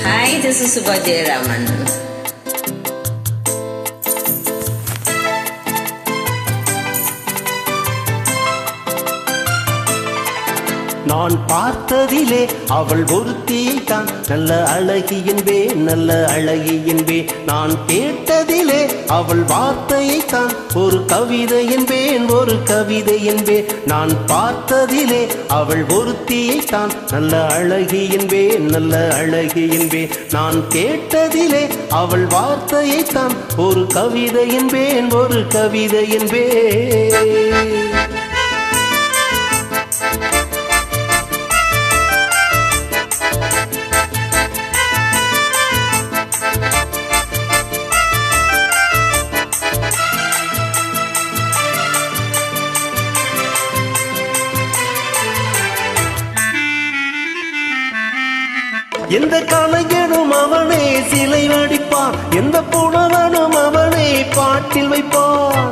Hi, this is Subha Jayaraman. நான் பார்த்ததிலே அவள் ஒருத்தியை தான் நல்ல அழகி என்பேன், நல்ல அழகி என்பேன். நான் கேட்டதிலே அவள் வார்த்தையை தான் ஒரு கவிதை என்பேன், ஒரு கவிதை என்பேன். நான் பார்த்ததிலே அவள் ஒருத்தியை தான் நல்ல அழகி என்பேன், நல்ல அழகி என்பேன். நான் கேட்டதிலே அவள் வார்த்தையை தான் ஒரு கவிதை என்பேன், ஒரு கவிதை என்பேன். எந்த கலைஞனும் அவனே சிலை வடிப்பான், எந்த புலவனும் அவனே பாட்டில் வைப்பான்.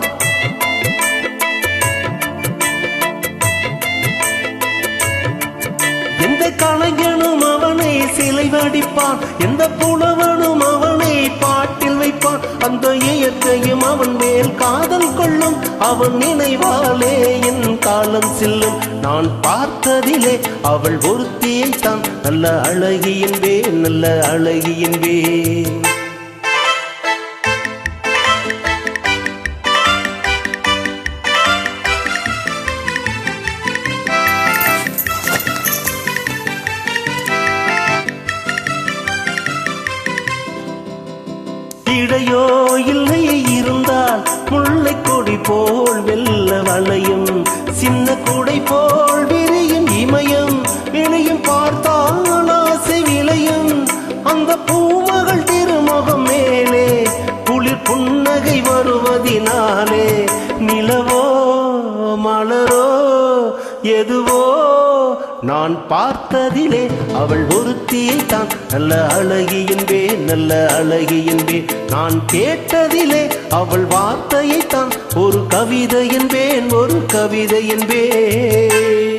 எந்த கலைஞனும் அவனே சிலை வடிப்பான், எந்த புலவனும் அவனே பாட்டில் வைப்பான். அந்த இயற்கையும் அவன் மேல் காதல் கொள்ளும், அவன் நினைவாலே என் காலம் செல்லும். நான் பார்த்ததிலே அவள் ஒருத்தியை தான் நல்ல அழகி என்பேன், நல்ல அழகி என்பேன். இடையோ இல்லை இருந்தால் முல்லை கொடி போல் வெல்ல வளையும், சின்ன கூடை போல் விரியும் இமயம், விளையும் பார்த்தால் ஆசை விளையும். அந்த பூமகள் திருமுகம் மேலே குளிர் புன்னகை வருவதினாலே நிலவோ மலரோ எதுவோ நான் பார்த்ததிலே அவள் ஒருத்தியை தான் நல்ல அழகி என்பேன், நல்ல அழகி என்பேன். நான் கேட்டதிலே அவள் வார்த்தையை தான் ஒரு கவிதை என்பேன், ஒரு கவிதை என்பேன்.